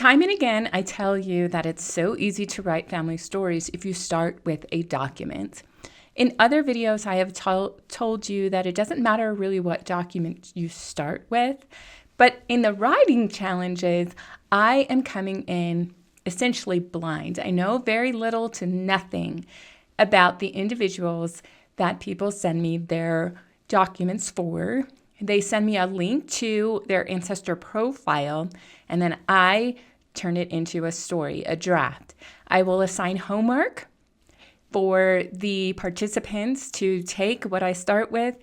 Time and again, I tell you that it's so easy to write family stories if you start with a document. In other videos, I have told you that it doesn't matter really what document you start with, but in the writing challenges, I am coming in essentially blind. I know very little to nothing about the individuals that people send me their documents for. They send me a link to their ancestor profile, and then I turn it into a story, a draft. I will assign homework for the participants to take what I start with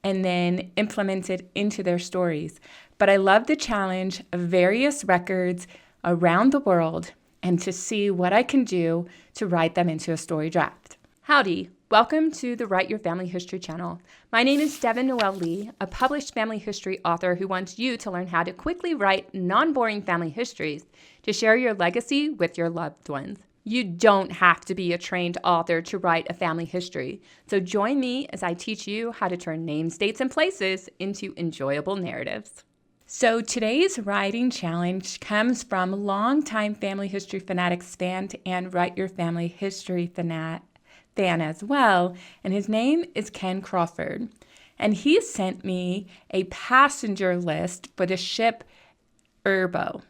and then implement it into their stories. But I love the challenge of various records around the world and to see what I can do to write them into a story draft. Howdy. Welcome to the Write Your Family History channel. My name is Devon Noel Lee, a published family history author who wants you to learn how to quickly write non-boring family histories to share your legacy with your loved ones. You don't have to be a trained author to write a family history, so join me as I teach you how to turn names, dates, and places into enjoyable narratives. So today's writing challenge comes from longtime family history fanatics fan and Write Your Family History fan as well, and his name is Ken Crawford. And he sent me a passenger list for the ship Erbo.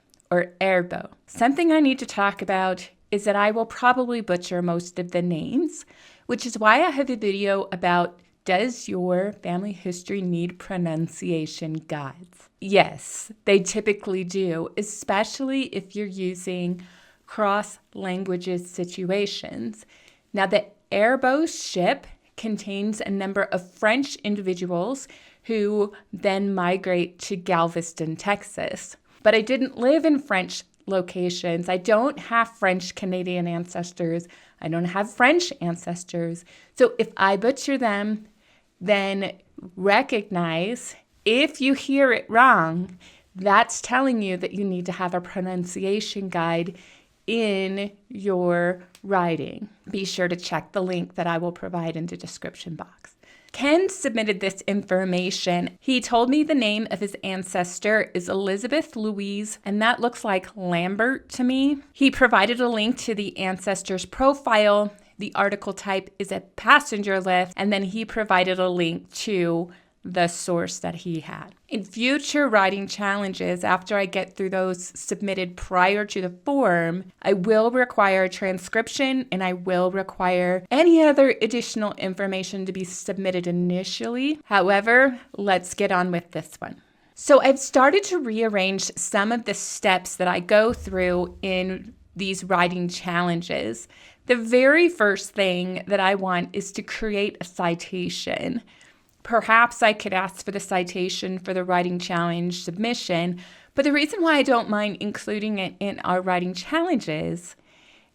Something I need to talk about is that I will probably butcher most of the names, which is why I have a video about does your family history need pronunciation guides? Yes, they typically do, especially if you're using cross-languages situations. Now, the Erbo ship contains a number of French individuals who then migrate to Galveston, Texas. But I didn't live in French locations. I don't have French Canadian ancestors. I don't have French ancestors. So if I butcher them, then recognize if you hear it wrong, that's telling you that you need to have a pronunciation guide in your writing. Be sure to check the link that I will provide in the description box. Ken submitted this information. He told me the name of his ancestor is Elizabeth Louise, and that looks like Lambert to me. He provided a link to the ancestor's profile. The article type is a passenger list, and then he provided a link to the source that he had. In future writing challenges, after I get through those submitted prior to the form, I will require a transcription and I will require any other additional information to be submitted initially. However, let's get on with this one. So I've started to rearrange some of the steps that I go through in these writing challenges. The very first thing that I want is to create a citation. Perhaps I could ask for the citation for the writing challenge submission, but the reason why I don't mind including it in our writing challenges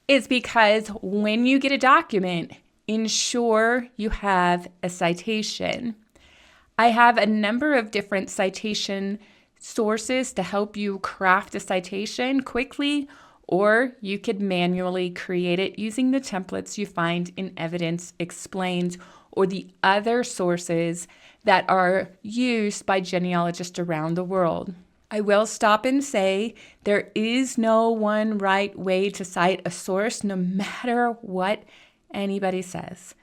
is because when you get a document, ensure you have a citation. I have a number of different citation sources to help you craft a citation quickly, or you could manually create it using the templates you find in Evidence Explained or the other sources that are used by genealogists around the world. I will stop and say there is no one right way to cite a source, no matter what anybody says.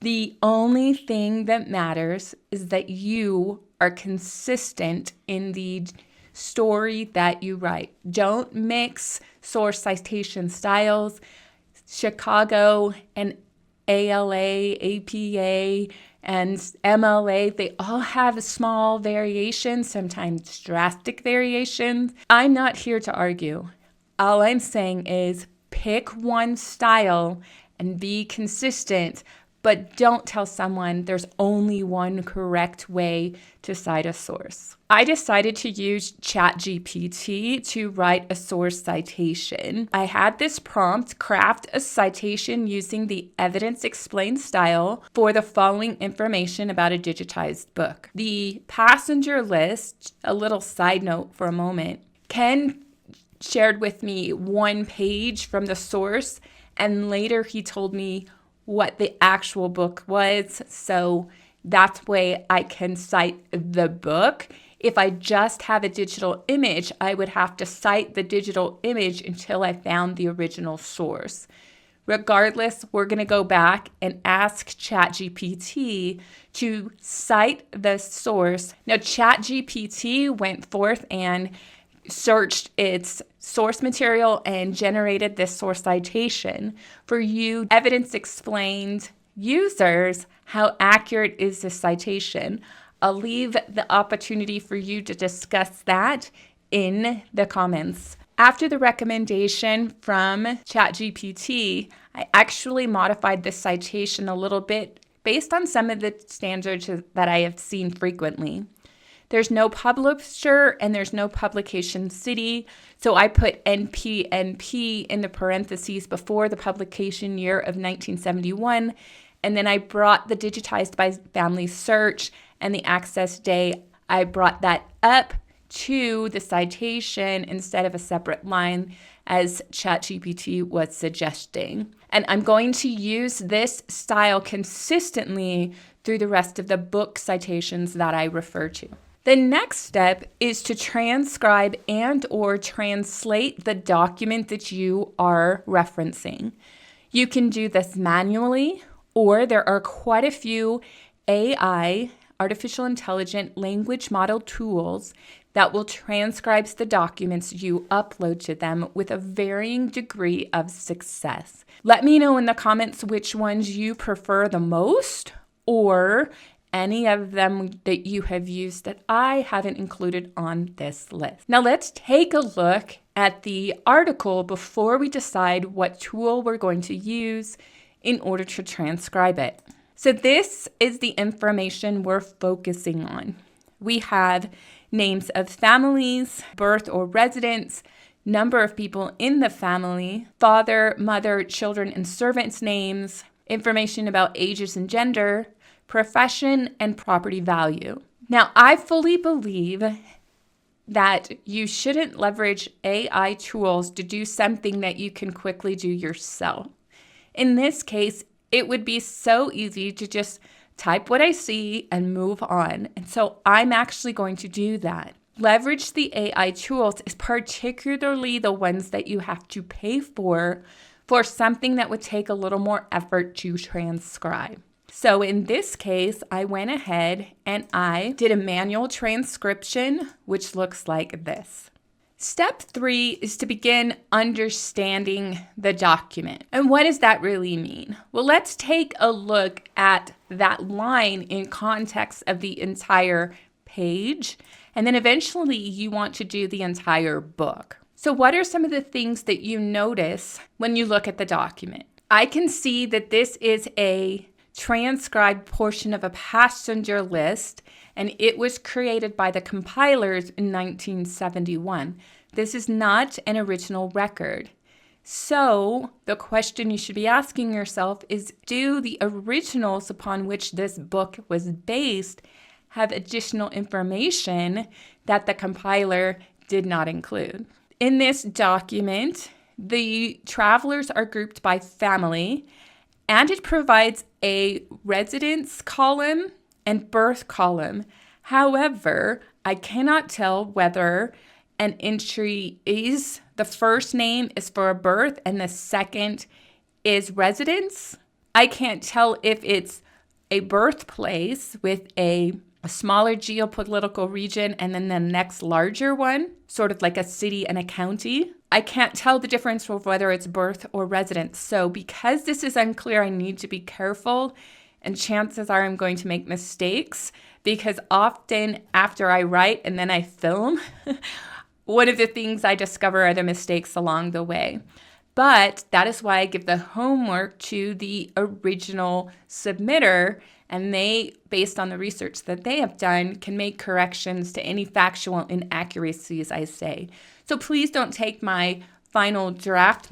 The only thing that matters is that you are consistent in the story that you write. Don't mix source citation styles. Chicago and ALA, APA, and MLA, they all have small variations, sometimes drastic variations. I'm not here to argue. All I'm saying is pick one style and be consistent, but don't tell someone there's only one correct way to cite a source. I decided to use ChatGPT to write a source citation. I had this prompt craft a citation using the Evidence Explained style for the following information about a digitized book. The passenger list, a little side note for a moment, Ken shared with me one page from the source, and later he told me what the actual book was, so that's way I can cite the book. If I just have a digital image, I would have to cite the digital image until I found the original source. Regardless, we're going to go back and ask ChatGPT to cite the source. Now, ChatGPT went forth and searched its source material and generated this source citation. For you evidence explained users, how accurate is this citation? I'll leave the opportunity for you to discuss that in the comments. After the recommendation from ChatGPT, I actually modified this citation a little bit based on some of the standards that I have seen frequently. There's no publisher and there's no publication city, so I put NPNP in the parentheses before the publication year of 1971, and then I brought the digitized by family search and the access day, I brought that up to the citation instead of a separate line as ChatGPT was suggesting. And I'm going to use this style consistently through the rest of the book citations that I refer to. The next step is to transcribe and or translate the document that you are referencing. You can do this manually, or there are quite a few AI, artificial intelligent language model tools that will transcribe the documents you upload to them with a varying degree of success. Let me know in the comments which ones you prefer the most, or any of them that you have used that I haven't included on this list. Now let's take a look at the article before we decide what tool we're going to use in order to transcribe it. So this is the information we're focusing on. We have names of families, birth or residence, number of people in the family, father, mother, children, and servants' names, information about ages and gender, profession, and property value. Now, I fully believe that you shouldn't leverage AI tools to do something that you can quickly do yourself. In this case, it would be so easy to just type what I see and move on. And so I'm actually going to do that. Leverage the AI tools, is particularly the ones that you have to pay for something that would take a little more effort to transcribe. So in this case, I went ahead and I did a manual transcription, which looks like this. Step 3 is to begin understanding the document. And what does that really mean? Well, let's take a look at that line in context of the entire page. And then eventually you want to do the entire book. So what are some of the things that you notice when you look at the document? I can see that this is a transcribed portion of a passenger list, and it was created by the compilers in 1971. This is not an original record. So the question you should be asking yourself is, do the originals upon which this book was based have additional information that the compiler did not include? In this document, the travelers are grouped by family, and it provides a residence column and birth column. However, I cannot tell whether an entry is the first name is for a birth and the second is residence. I can't tell if it's a birthplace with a smaller geopolitical region and then the next larger one, sort of like a city and a county. I can't tell the difference of whether it's birth or residence. So because this is unclear, I need to be careful, and chances are I'm going to make mistakes, because often after I write and then I film, one of the things I discover are the mistakes along the way. But that is why I give the homework to the original submitter, and they, based on the research that they have done, can make corrections to any factual inaccuracies I say. So please don't take my final draft,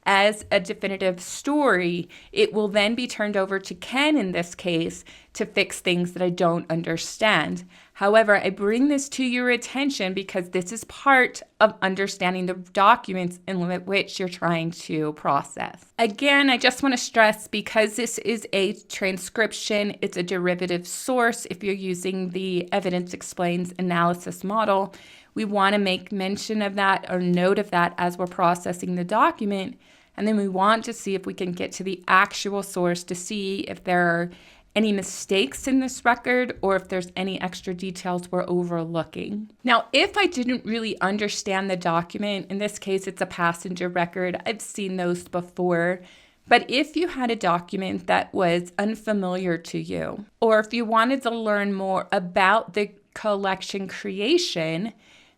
as a definitive story. It will then be turned over to Ken in this case to fix things that I don't understand. However, I bring this to your attention because this is part of understanding the documents in which you're trying to process. Again, I just want to stress, because this is a transcription, it's a derivative source. If you're using the evidence explains analysis model, we want to make mention of that or note of that as we're processing the document. And then we want to see if we can get to the actual source to see if there are any mistakes in this record or if there's any extra details we're overlooking. Now, if I didn't really understand the document, in this case, it's a passenger record. I've seen those before. But if you had a document that was unfamiliar to you, or if you wanted to learn more about the collection creation,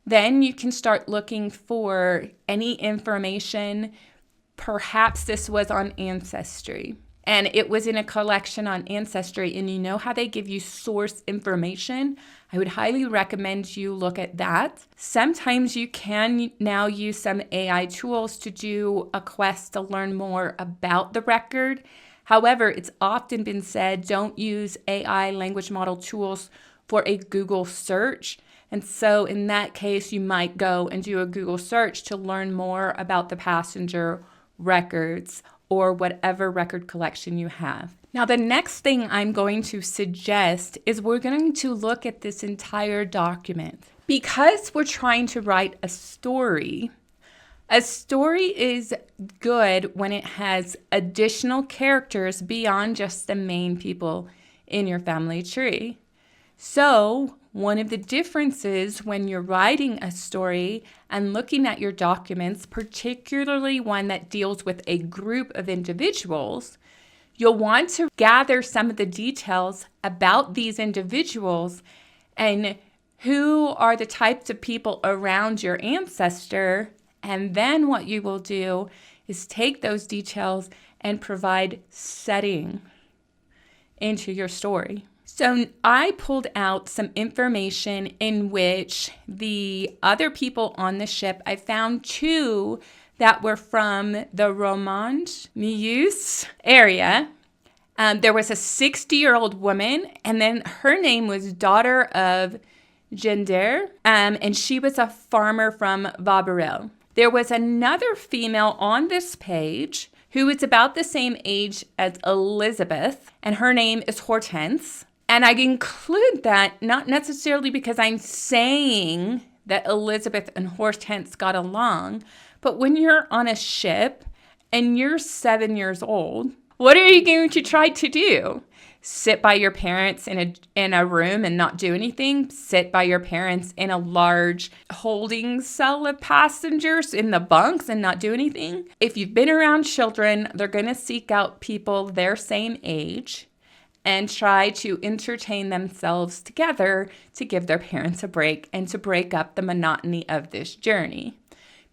then you can start looking for any information. Perhaps this was on Ancestry, and it was in a collection on Ancestry, and you know how they give you source information? I would highly recommend you look at that. Sometimes you can now use some AI tools to do a quest to learn more about the record. However, it's often been said, don't use AI language model tools for a Google search. And so in that case, you might go and do a Google search to learn more about the passenger records or whatever record collection you have. Now, the next thing I'm going to suggest is we're going to look at this entire document. Because we're trying to write a story is good when it has additional characters beyond just the main people in your family tree. So, one of the differences when you're writing a story and looking at your documents, particularly one that deals with a group of individuals, you'll want to gather some of the details about these individuals and who are the types of people around your ancestor. And then what you will do is take those details and provide setting into your story. So I pulled out some information in which the other people on the ship, I found two that were from the Romand Meuse area. There was a 60-year-old woman, and then her name was daughter of Gender, and she was a farmer from Vaberel. There was another female on this page who is about the same age as Elizabeth, and her name is Hortense. And I include that not necessarily because I'm saying that Elizabeth and Hortense got along, but when you're on a ship and you're 7 years old, what are you going to try to do? Sit by your parents in a room and not do anything? Sit by your parents in a large holding cell of passengers in the bunks and not do anything? If you've been around children, they're going to seek out people their same age and try to entertain themselves together to give their parents a break and to break up the monotony of this journey.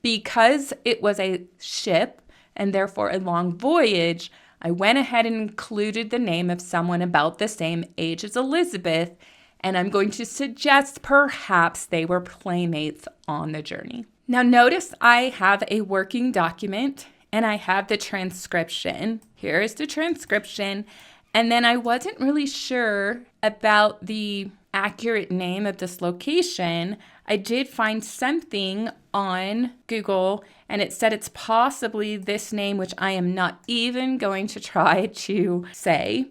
Because it was a ship and therefore a long voyage, I went ahead and included the name of someone about the same age as Elizabeth, and I'm going to suggest perhaps they were playmates on the journey. Now notice I have a working document and I have the transcription. Here is the transcription. And then I wasn't really sure about the accurate name of this location. I did find something on Google and it said it's possibly this name, which I am not even going to try to say.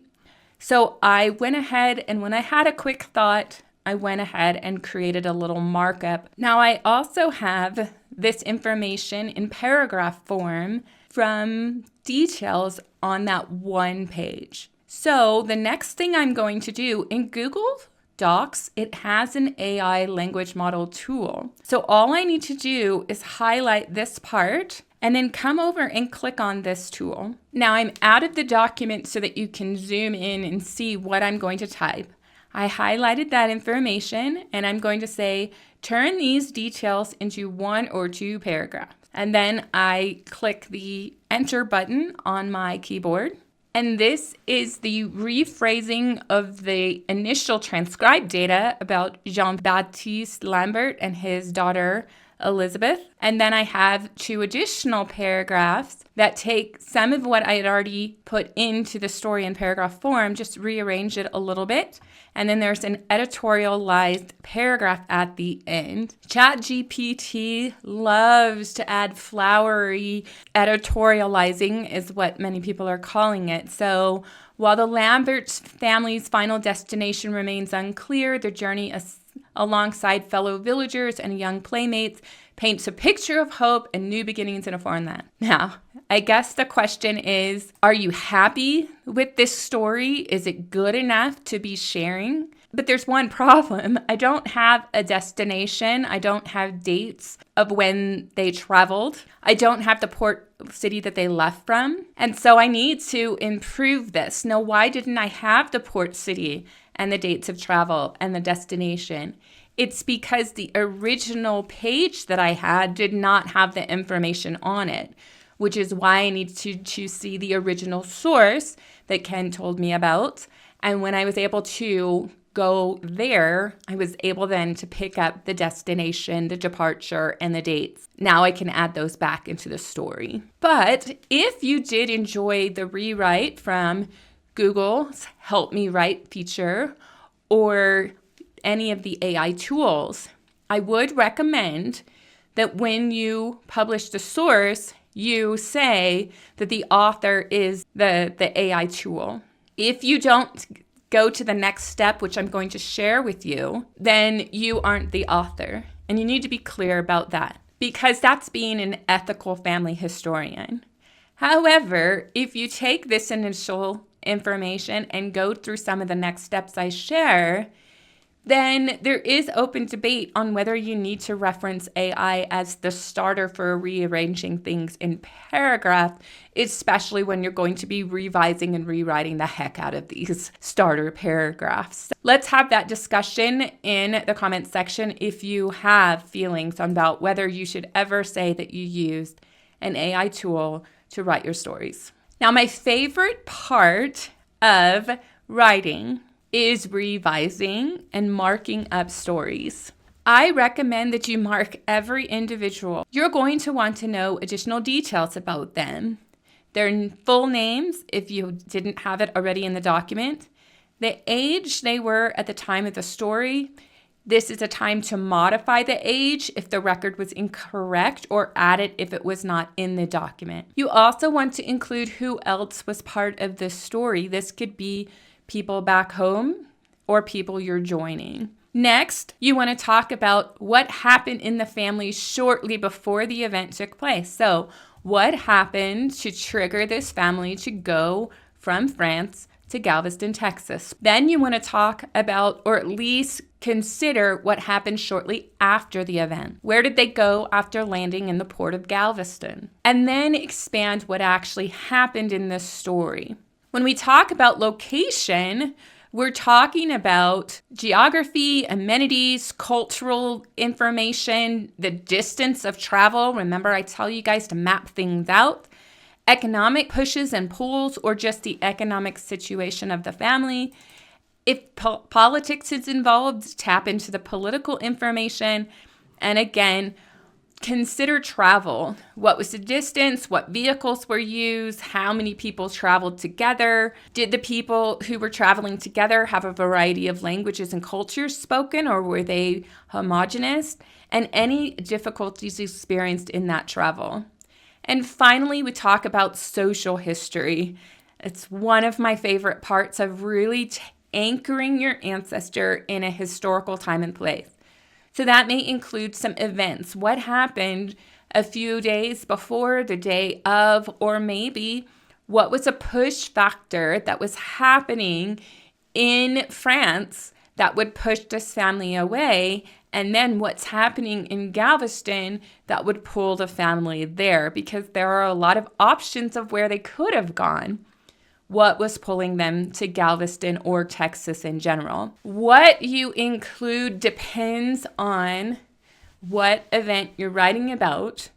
So I went ahead, and when I had a quick thought, I went ahead and created a little markup. Now I also have this information in paragraph form from details on that one page. So the next thing I'm going to do in Google Docs, it has an AI language model tool. So all I need to do is highlight this part and then come over and click on this tool. Now I'm out of the document so that you can zoom in and see what I'm going to type. I highlighted that information and I'm going to say, turn these details into 1 or 2 paragraphs. And then I click the enter button on my keyboard. And this is the rephrasing of the initial transcribed data about Jean-Baptiste Lambert and his daughter Elizabeth. And then I have 2 additional paragraphs that take some of what I had already put into the story in paragraph form, just rearrange it a little bit. And then there's an editorialized paragraph at the end. ChatGPT loves to add flowery editorializing, is what many people are calling it. So while the Lambert family's final destination remains unclear, their journey alongside fellow villagers and young playmates paints a picture of hope and new beginnings in a foreign land. Now, I guess the question is, are you happy with this story? Is it good enough to be sharing? But there's one problem. I don't have a destination. I don't have dates of when they traveled. I don't have the port city that they left from. And so I need to improve this. Now, why didn't I have the port city and the dates of travel and the destination? It's because the original page that I had did not have the information on it, which is why I need to see the original source that Ken told me about. And when I was able to go there, I was able then to pick up the destination, the departure, and the dates. Now I can add those back into the story. But if you did enjoy the rewrite from Google's Help Me Write feature or any of the AI tools, I would recommend that when you publish the source, you say that the author is the AI tool. If you don't go to the next step, which I'm going to share with you, then you aren't the author. And you need to be clear about that, because that's being an ethical family historian. However, if you take this initial information and go through some of the next steps I share, then there is open debate on whether you need to reference AI as the starter for rearranging things in paragraph, especially when you're going to be revising and rewriting the heck out of these starter paragraphs. Let's have that discussion in the comments section if you have feelings about whether you should ever say that you used an AI tool to write your stories. Now, my favorite part of writing is revising and marking up stories. I recommend that you mark every individual. You're going to want to know additional details about them. Their full names, if you didn't have it already in the document, the age they were at the time of the story. This is a time to modify the age if the record was incorrect, or add it if it was not in the document. You also want to include who else was part of this story. This could be people back home or people you're joining. Next, you want to talk about what happened in the family shortly before the event took place. So, what happened to trigger this family to go from France to Galveston, Texas? Then you want to talk about, or at least consider, what happened shortly after the event. Where did they go after landing in the port of Galveston? And then expand what actually happened in this story. When we talk about location, we're talking about geography, amenities, cultural information, the distance of travel. Remember, I tell you guys to map things out. Economic pushes and pulls, or just the economic situation of the family. If politics is involved, tap into the political information. And again, consider travel. What was the distance? What vehicles were used? How many people traveled together? Did the people who were traveling together have a variety of languages and cultures spoken, or were they homogenous? And any difficulties experienced in that travel. And finally, we talk about social history. It's one of my favorite parts of really anchoring your ancestor in a historical time and place. So that may include some events. What happened a few days before, the day of, or maybe what was a push factor that was happening in France that would push this family away, and then what's happening in Galveston that would pull the family there, because there are a lot of options of where they could have gone. What was pulling them to Galveston or Texas in general? What you include depends on what event you're writing about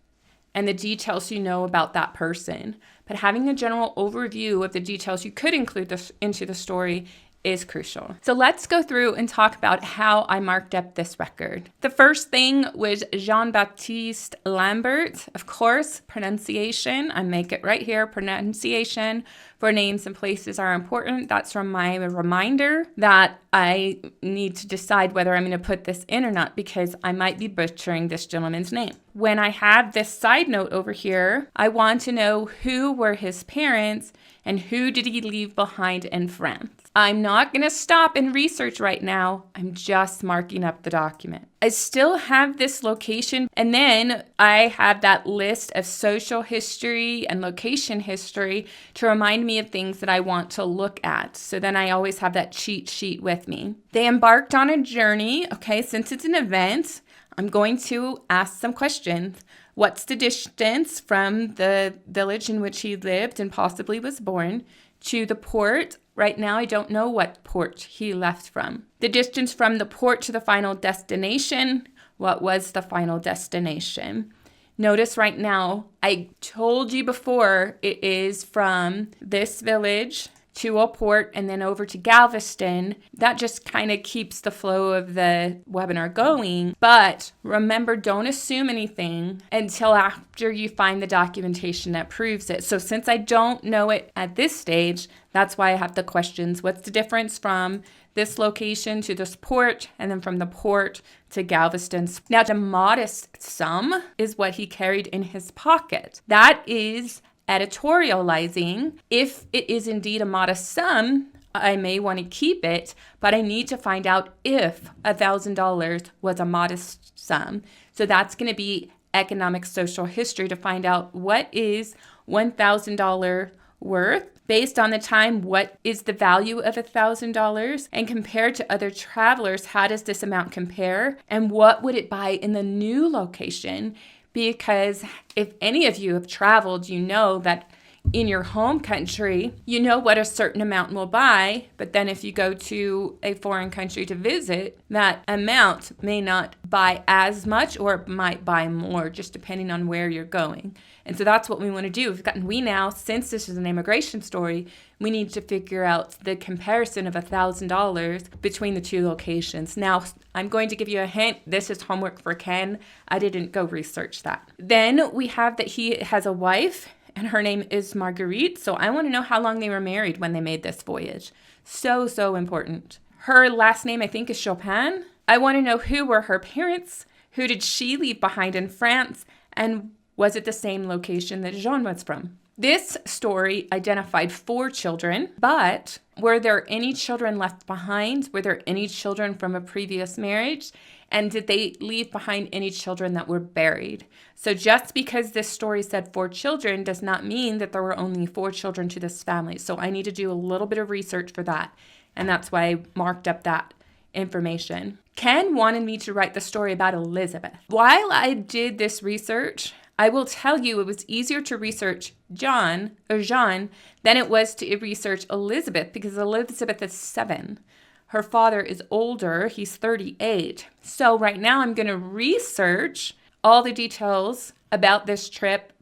and the details you know about that person. But having a general overview of the details you could include into the story is crucial. So let's go through and talk about how I marked up this record. The first thing was Jean-Baptiste Lambert. Of course, pronunciation. I make it right here. Pronunciation for names and places are important. That's from my reminder that I need to decide whether I'm going to put this in or not, because I might be butchering this gentleman's name. When I have this side note over here, I want to know who were his parents and who did he leave behind in France. I'm not going to stop and research right now. I'm just marking up the document. I still have this location, and then I have that list of social history and location history to remind me of things that I want to look at. So then I always have that cheat sheet with me. They embarked on a journey. Okay, since it's an event, I'm going to ask some questions. What's the distance from the village in which he lived and possibly was born to the port? Right now, I don't know what port he left from. The distance from the port to the final destination. What was the final destination? Notice right now, I told you before, it is from this village to a port and then over to Galveston. That just kind of keeps the flow of the webinar going. But remember, don't assume anything until after you find the documentation that proves it. So since I don't know it at this stage, that's why I have the questions. What's the difference from this location to this port, and then from the port to Galveston? Now, the modest sum is what he carried in his pocket. That is editorializing. If it is indeed a modest sum, I may want to keep it, but I need to find out if $1,000 was a modest sum. So that's going to be economic social history to find out what is $1,000 worth. Based on the time, what is the value of $1,000? And compared to other travelers, how does this amount compare? And what would it buy in the new location? Because if any of you have traveled, you know that in your home country, you know what a certain amount will buy. But then if you go to a foreign country to visit, that amount may not buy as much, or it might buy more, just depending on where you're going. And so that's what we want to do. We now, since this is an immigration story, we need to figure out the comparison of $1,000 between the two locations. Now, I'm going to give you a hint. This is homework for Ken. I didn't go research that. Then we have that he has a wife, and her name is Marguerite. So I want to know how long they were married when they made this voyage. So important. Her last name, I think, is Chopin. I want to know who were her parents, who did she leave behind in France, and was it the same location that Jean was from? This story identified 4 children, but were there any children left behind? Were there any children from a previous marriage? And did they leave behind any children that were buried? So just because this story said 4 children does not mean that there were only 4 children to this family. So I need to do a little bit of research for that. And that's why I marked up that information. Ken wanted me to write the story about Elizabeth. While I did this research, I will tell you it was easier to research Jean than it was to research Elizabeth, because Elizabeth is 7. Her father is older. He's 38. So right now I'm going to research all the details about this trip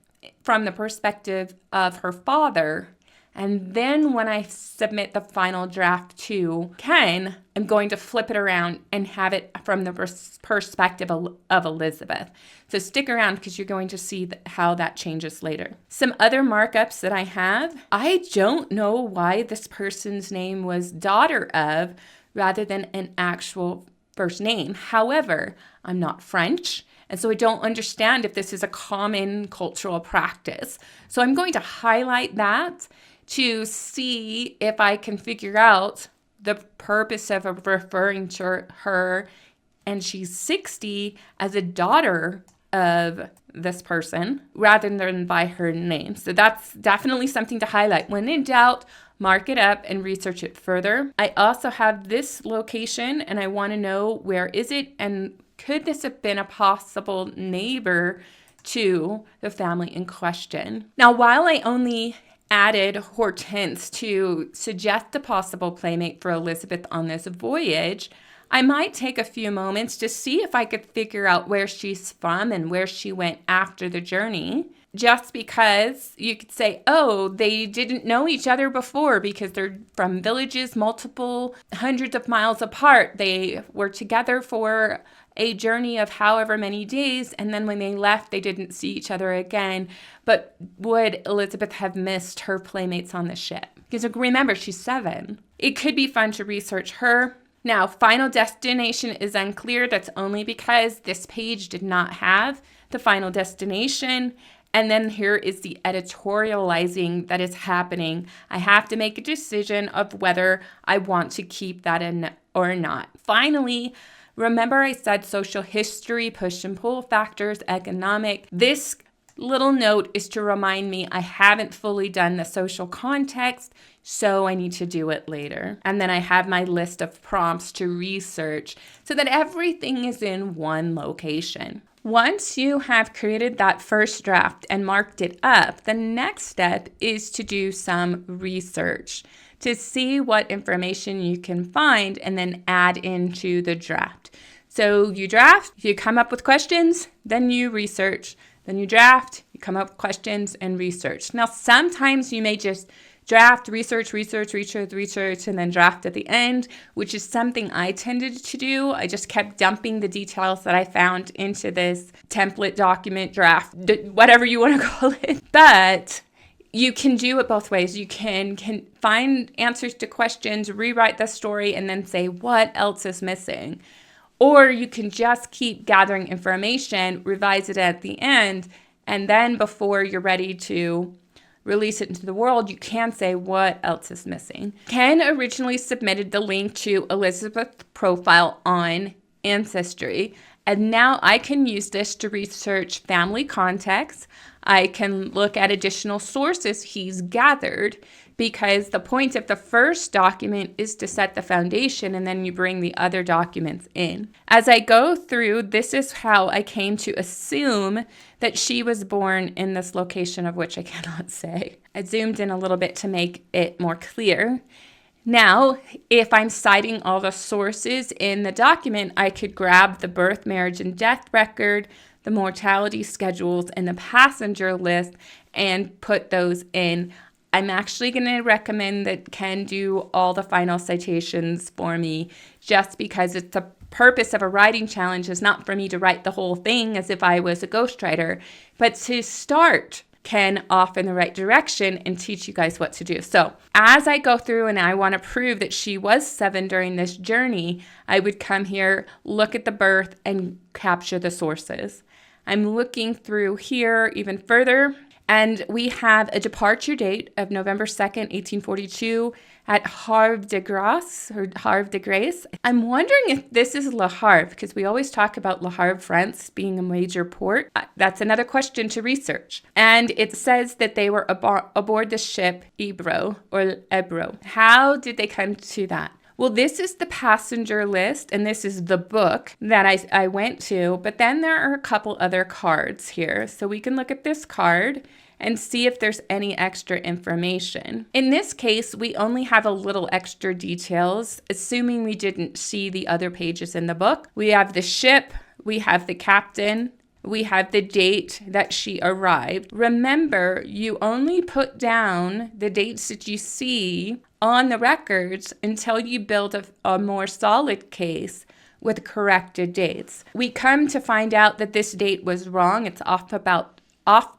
from the perspective of her father. And then when I submit the final draft to Ken, I'm going to flip it around and have it from the perspective of Elizabeth. So stick around, because you're going to see how that changes later. Some other markups that I have. I don't know why this person's name was daughter of rather than an actual first name. However, I'm not French, and so I don't understand if this is a common cultural practice. So I'm going to highlight that to see if I can figure out the purpose of referring to her, and she's 60, as a daughter of this person rather than by her name. So that's definitely something to highlight. When in doubt, mark it up and research it further. I also have this location, and I want to know where is it, and could this have been a possible neighbor to the family in question. Now, while I only added Hortense to suggest a possible playmate for Elizabeth on this voyage, I might take a few moments to see if I could figure out where she's from and where she went after the journey. just because you could say, oh, they didn't know each other before because they're from villages multiple hundreds of miles apart. They were together for a journey of however many days, and then when they left, they didn't see each other again. But would Elizabeth have missed her playmates on the ship? Because remember, she's 7. It could be fun to research her. Now, final destination is unclear. That's only because this page did not have the final destination. And then here is the editorializing that is happening. I have to make a decision of whether I want to keep that in or not. Finally, remember I said social history, push and pull factors, economic. This little note is to remind me I haven't fully done the social context, so I need to do it later. And then I have my list of prompts to research so that everything is in one location. Once you have created that first draft and marked it up, the next step is to do some research to see what information you can find and then add into the draft. So you draft, you come up with questions, then you research, then you draft, you come up with questions and research. Now, sometimes you may just draft, research, and then draft at the end, which is something I tended to do. I just kept dumping the details that I found into this template document draft, whatever you want to call it. But you can do it both ways. You can find answers to questions, rewrite the story, and then say, what else is missing? Or you can just keep gathering information, revise it at the end, and then before you're ready to release it into the world, you can say what else is missing. Ken originally submitted the link to Elizabeth's profile on Ancestry, and now I can use this to research family context. I can look at additional sources he's gathered, because the point of the first document is to set the foundation and then you bring the other documents in. As I go through, this is how I came to assume that she was born in this location, of which I cannot say. I zoomed in a little bit to make it more clear. Now, if I'm citing all the sources in the document, I could grab the birth, marriage, and death record, the mortality schedules, and the passenger list and put those in. I'm actually going to recommend that Ken do all the final citations for me, just because it's the purpose of a writing challenge is not for me to write the whole thing as if I was a ghostwriter, but to start Ken off in the right direction and teach you guys what to do. So as I go through and I want to prove that she was 7 during this journey, I would come here, look at the birth, and capture the sources. I'm looking through here even further, and we have a departure date of November 2nd, 1842 at Havre de Grace, or Havre de Grace. I'm wondering if this is Le Havre, because we always talk about Le Havre, France being a major port. That's another question to research. And it says that they were aboard the ship Ebro. How did they come to that? Well, this is the passenger list, and this is the book that I went to, but then there are a couple other cards here. So we can look at this card and see if there's any extra information. In this case, we only have a little extra details, assuming we didn't see the other pages in the book. We have the ship, we have the captain, we have the date that she arrived. Remember, you only put down the dates that you see on the records until you build a more solid case with corrected dates. We come to find out that this date was wrong. It's off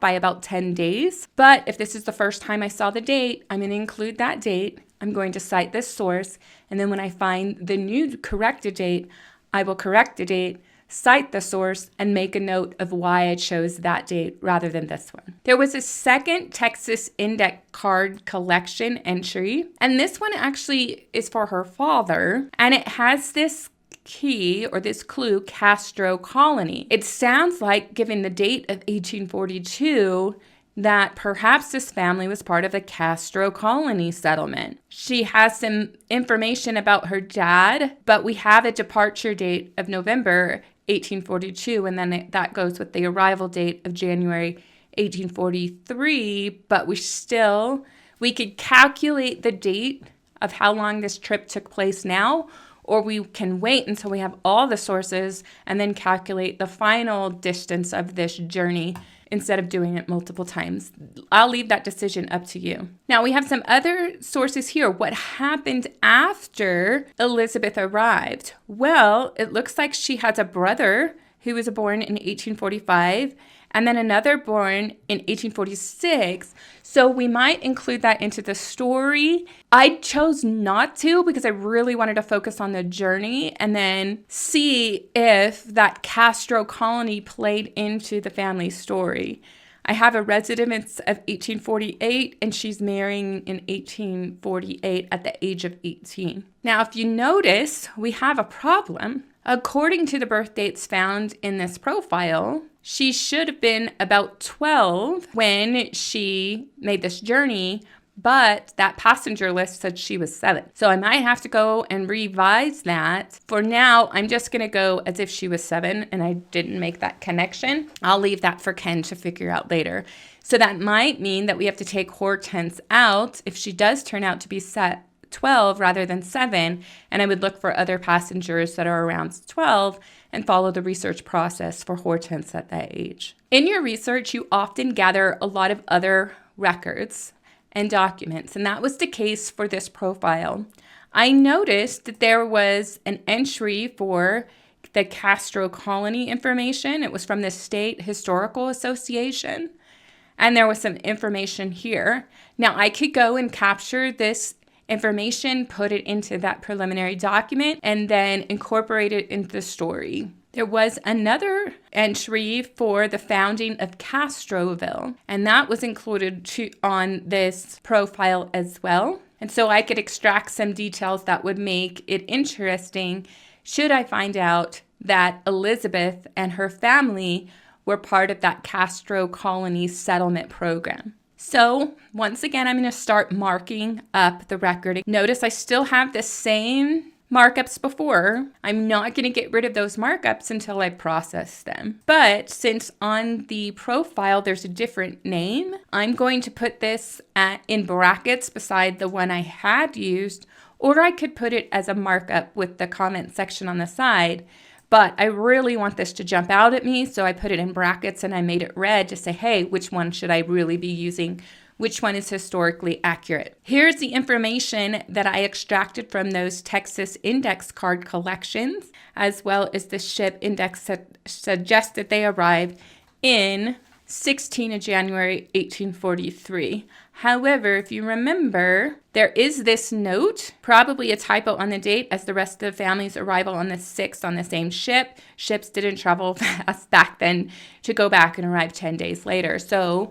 by about 10 days. But if this is the first time I saw the date, I'm going to include that date. I'm going to cite this source. And then when I find the new corrected date, I will correct the date, cite the source, and make a note of why I chose that date rather than this one. There was a second Texas Index card collection entry, and this one actually is for her father, and it has this key or this clue, Castro colony. It sounds like, given the date of 1842, that perhaps this family was part of the Castro colony settlement. She has some information about her dad, but we have a departure date of November 1842, and then that goes with the arrival date of January 1843, but we could calculate the date of how long this trip took place now, or we can wait until we have all the sources and then calculate the final distance of this journey instead of doing it multiple times. I'll leave that decision up to you. Now, we have some other sources here. What happened after Elizabeth arrived? Well, it looks like she has a brother who was born in 1845, and then another born in 1846. So we might include that into the story. I chose not to because I really wanted to focus on the journey and then see if that Castro colony played into the family story. I have a residence of 1848, and she's marrying in 1848 at the age of 18. Now, if you notice, we have a problem. According to the birth dates found in this profile, she should have been about 12 when she made this journey, but that passenger list said she was 7. So I might have to go and revise that. For now, I'm just going to go as if she was 7, and I didn't make that connection. I'll leave that for Ken to figure out later. So that might mean that we have to take Hortense out if she does turn out to be 12 rather than 7, and I would look for other passengers that are around 12 and follow the research process for Hortense at that age. In your research, you often gather a lot of other records and documents, and that was the case for this profile. I noticed that there was an entry for the Castro colony information. It was from the State Historical Association, and there was some information here. Now, I could go and capture this information, put it into that preliminary document, and then incorporate it into the story. There was another entry for the founding of Castroville, and that was included on this profile as well. And so I could extract some details that would make it interesting should I find out that Elizabeth and her family were part of that Castro colony settlement program. So once again, I'm going to start marking up the record. Notice I still have the same markups before. I'm not going to get rid of those markups until I process them. But since on the profile there's a different name, I'm going to put this in brackets beside the one I had used, or I could put it as a markup with the comment section on the side. But I really want this to jump out at me, so I put it in brackets and I made it red to say, hey, which one should I really be using? Which one is historically accurate? Here's the information that I extracted from those Texas index card collections, as well as the ship index that suggests that they arrived in 16 of January, 1843. However, if you remember, there is this note, probably a typo on the date, as the rest of the family's arrival on the 6th on the same ship. Ships didn't travel fast back then to go back and arrive 10 days later. So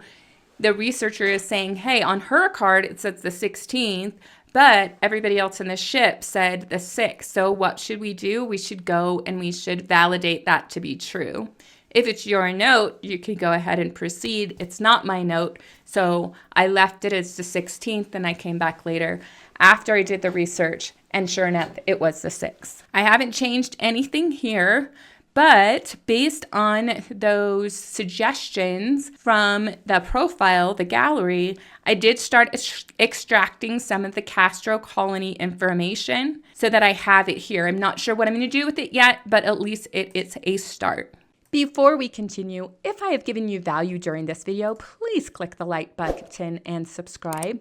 the researcher is saying, hey, on her card, it says the 16th, but everybody else in the ship said the 6th. So what should we do? We should go and we should validate that to be true. If it's your note, you can go ahead and proceed. It's not my note, so I left it as the 16th, and I came back later after I did the research, and sure enough, it was the 6th. I haven't changed anything here, but based on those suggestions from the profile, the gallery, I did start extracting some of the Castro colony information so that I have it here. I'm not sure what I'm going to do with it yet, but at least it's a start. Before we continue, if I have given you value during this video, please click the like button and subscribe.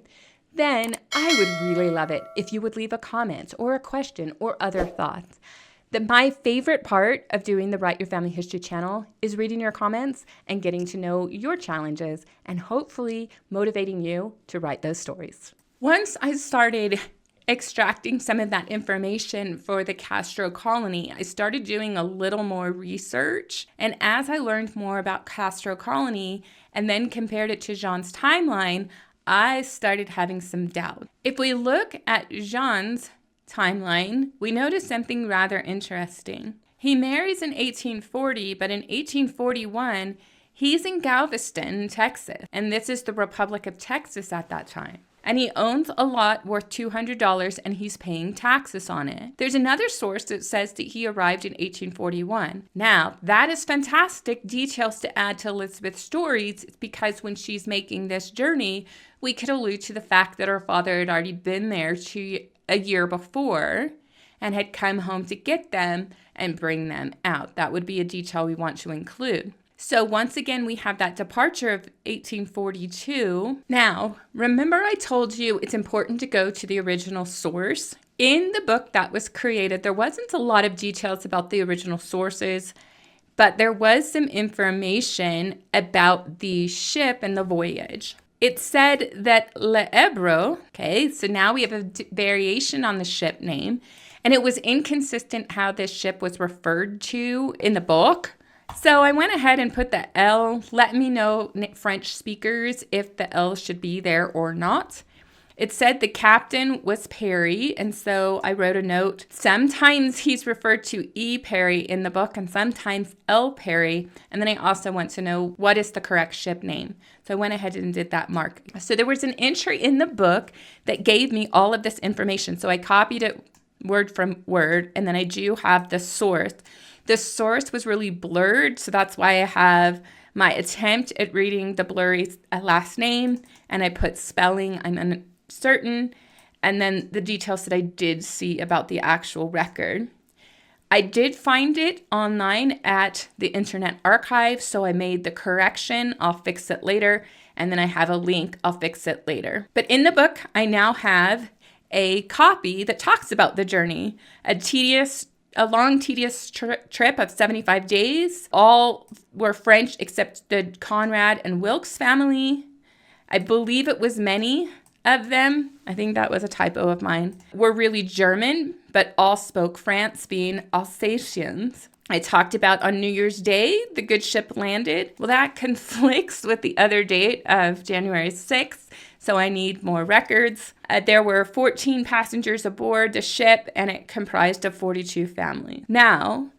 Then I would really love it if you would leave a comment or a question or other thoughts. My favorite part of doing the Write Your Family History channel is reading your comments and getting to know your challenges and hopefully motivating you to write those stories. Once I started extracting some of that information for the Castro colony, I started doing a little more research. And as I learned more about Castro colony and then compared it to Jean's timeline, I started having some doubt. If we look at Jean's timeline, we notice something rather interesting. He marries in 1840, but in 1841, he's in Galveston, Texas. And this is the Republic of Texas at that time. And he owns a lot worth $200 and he's paying taxes on it. There's another source that says that he arrived in 1841. Now, that is fantastic details to add to Elizabeth's stories because when she's making this journey, we could allude to the fact that her father had already been there a year before and had come home to get them and bring them out. That would be a detail we want to include. So once again, we have that departure of 1842. Now, remember I told you it's important to go to the original source? In the book that was created, there wasn't a lot of details about the original sources, but there was some information about the ship and the voyage. It said that L'Ebro, okay, so now we have a variation on the ship name, and it was inconsistent how this ship was referred to in the book. So I went ahead and put the L. Let me know, French speakers, if the L should be there or not. It said the captain was Perry, and so I wrote a note. Sometimes he's referred to E. Perry in the book and sometimes L. Perry. And then I also want to know what is the correct ship name. So I went ahead and did that mark. So there was an entry in the book that gave me all of this information. So I copied it word from word, and then I do have the source. The source was really blurred, so that's why I have my attempt at reading the blurry last name, and I put spelling, I'm uncertain, and then the details that I did see about the actual record. I did find it online at the Internet Archive, so I made the correction. I'll fix it later, and then I have a link. I'll fix it later. But in the book, I now have a copy that talks about the journey, a long, tedious trip of 75 days. All were French except the Conrad and Wilkes family. I believe it was many of them, I think that was a typo of mine, were really German, but all spoke France, being Alsatians. I talked about on New Year's Day, the good ship landed. Well, that conflicts with the other date of January 6th, so I need more records. There were 14 passengers aboard the ship, and it comprised of 42 families. Now,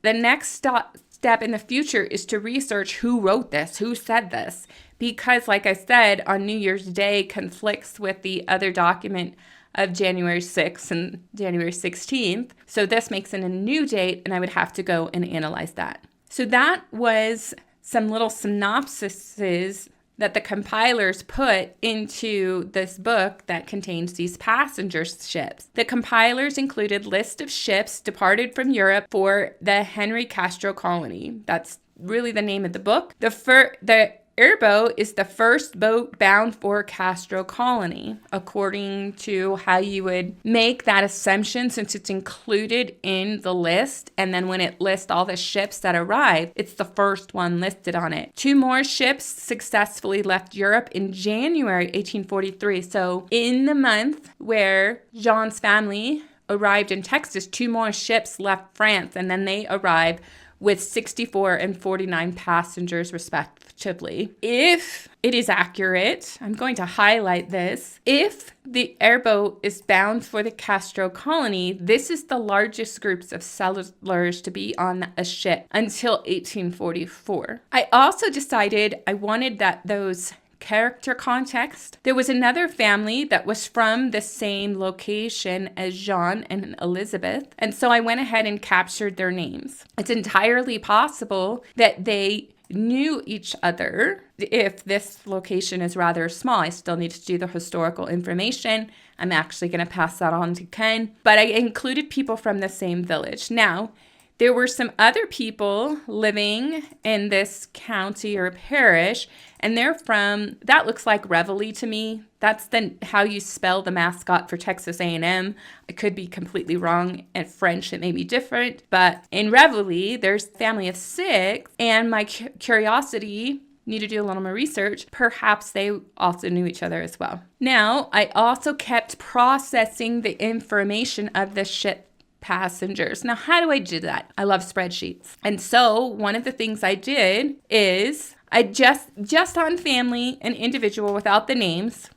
the next step in the future is to research who wrote this, who said this, because, like I said, on New Year's Day conflicts with the other document of January 6th and January 16th. So this makes it a new date, and I would have to go and analyze that. So that was some little synopsises that the compilers put into this book that contains these passenger ships. The compilers included list of ships departed from Europe for the Henry Castro colony. That's really the name of the book. The airboat is the first boat bound for Castro colony, according to how you would make that assumption since it's included in the list. And then when it lists all the ships that arrived, it's the first one listed on it. 2 more ships successfully left Europe in January 1843. So in the month where Jean's family arrived in Texas, 2 more ships left France, and then they arrived with 64 and 49 passengers respectively. If it is accurate, I'm going to highlight this. If the airboat is bound for the Castro colony, this is the largest groups of settlers to be on a ship until 1844. I also decided I wanted those character context. There was another family that was from the same location as Jean and Elizabeth, and so I went ahead and captured their names. It's entirely possible that they knew each other. If this location is rather small, I still need to do the historical information. I'm actually going to pass that on to Ken, but I included people from the same village. Now, there were some other people living in this county or parish, and they're from, that looks like Reveille to me. That's how you spell the mascot for Texas A&M. I could be completely wrong. In French, it may be different. But in Reveille, there's a family of 6, and my curiosity, need to do a little more research, perhaps they also knew each other as well. Now, I also kept processing the information of the ship passengers. Now, how do I do that? I love spreadsheets. And so one of the things I did is I just on family and individual without the names,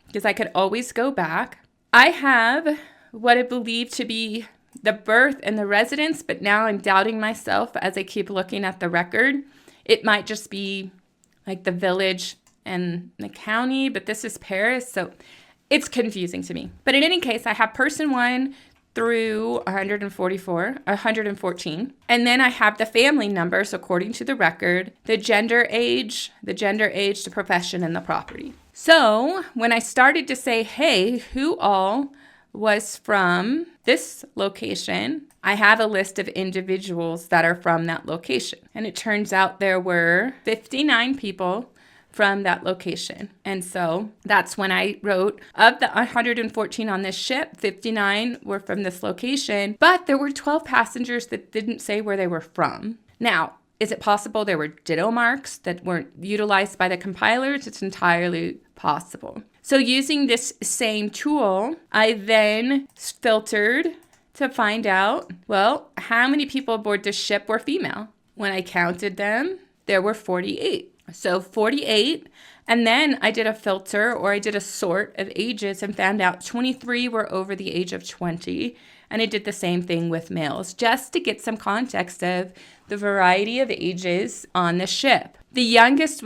because I could always go back. I have what I believe to be the birth and the residence, but now I'm doubting myself as I keep looking at the record. It might just be like the village and the county, but this is Paris, so it's confusing to me. But in any case, I have person 1 through 114. And then I have the family numbers according to the record, the gender age, the profession, and the property. So when I started to say, hey, who all was from this location, I have a list of individuals that are from that location. And it turns out there were 59 people from that location. And so that's when I wrote, of the 114 on this ship, 59 were from this location, but there were 12 passengers that didn't say where they were from. Now, is it possible there were ditto marks that weren't utilized by the compilers? It's entirely possible. So using this same tool, I then filtered to find out, well, how many people aboard the ship were female? When I counted them, there were 48. So 48, and then I did a filter, or I did a sort of ages and found out 23 were over the age of 20. And I did the same thing with males, just to get some context of the variety of ages on the ship. The youngest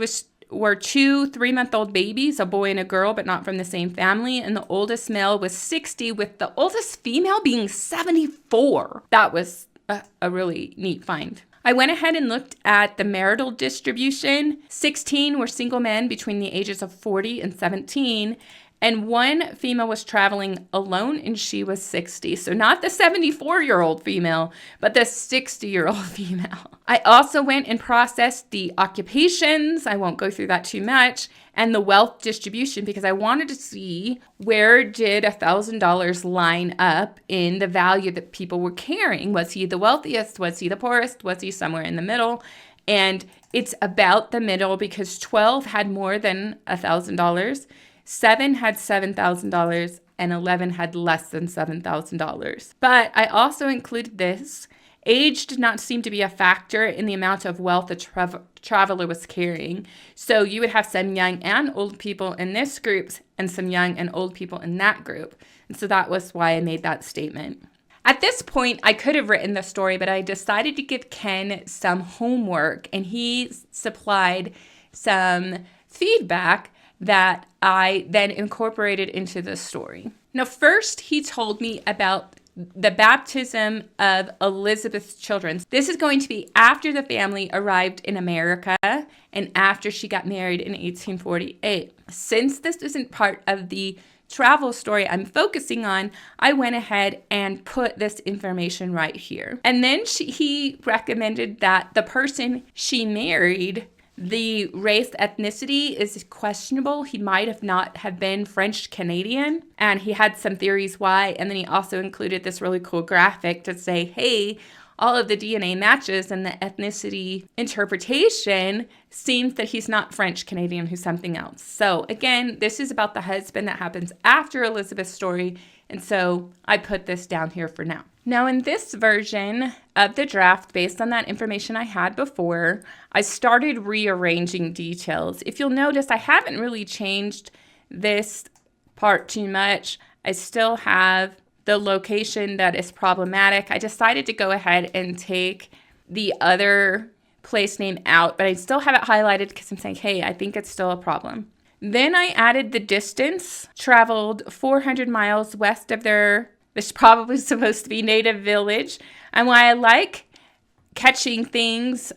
were 2 3-month-old babies, a boy and a girl, but not from the same family. And the oldest male was 60, with the oldest female being 74. That was a really neat find. I went ahead and looked at the marital distribution. 16 were single men between the ages of 40 and 17. And 1 female was traveling alone, and she was 60. So not the 74-year-old female, but the 60-year-old female. I also went and processed the occupations. I won't go through that too much. And the wealth distribution, because I wanted to see where did $1,000 line up in the value that people were carrying. Was he the wealthiest? Was he the poorest? Was he somewhere in the middle? And it's about the middle, because 12 had more than $1,000. 7 had $7,000, and 11 had less than $7,000. But I also included this. Age did not seem to be a factor in the amount of wealth the traveler was carrying. So you would have some young and old people in this group and some young and old people in that group. And so that was why I made that statement. At this point, I could have written the story, but I decided to give Ken some homework, and he supplied some feedback that I then incorporated into the story. Now, first, he told me about the baptism of Elizabeth's children. This is going to be after the family arrived in America and after she got married in 1848. Since this isn't part of the travel story I'm focusing on, I went ahead and put this information right here. And then he recommended that the person she married, the race ethnicity is questionable. He might have not have been French Canadian, and he had some theories why. And then he also included this really cool graphic to say, hey, all of the DNA matches, and the ethnicity interpretation seems that he's not French Canadian, who's something else. So again, this is about the husband that happens after Elizabeth's story. And so I put this down here for now. Now, in this version of the draft, based on that information I had before, I started rearranging details. If you'll notice, I haven't really changed this part too much. I still have the location that is problematic. I decided to go ahead and take the other place name out, but I still have it highlighted because I'm saying, hey, I think it's still a problem. Then I added the distance, traveled 400 miles west of this probably supposed to be native village. And why I like catching things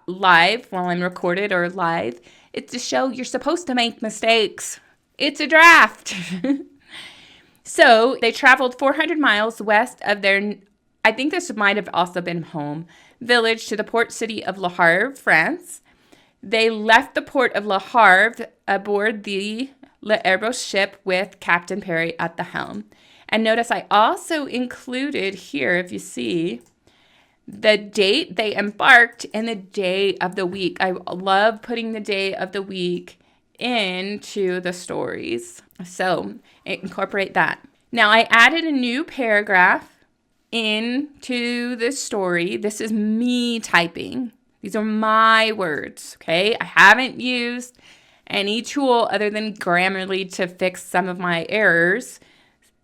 live while I'm recorded or live, it's to show you're supposed to make mistakes. It's a draft. So they traveled 400 miles west of their, I think this might have also been home, village to the port city of Le Havre, France. They left the port of Le Havre aboard the L'Erbos ship with Captain Perry at the helm. And notice I also included here, if you see, the date they embarked and the day of the week. I love putting the day of the week into the stories. So incorporate that. Now I added a new paragraph into the story. This is me typing. These are my words, okay? I haven't used any tool other than Grammarly to fix some of my errors,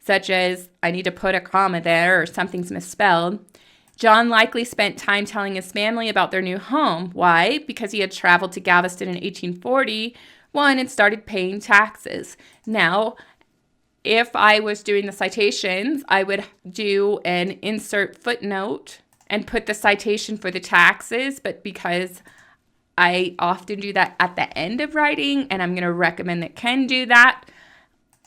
such as I need to put a comma there or something's misspelled. John likely spent time telling his family about their new home. Why? Because he had traveled to Galveston in 1841 and started paying taxes. Now, if I was doing the citations, I would do an insert footnote and put the citation for the taxes, but because I often do that at the end of writing, and I'm going to recommend that Ken do that,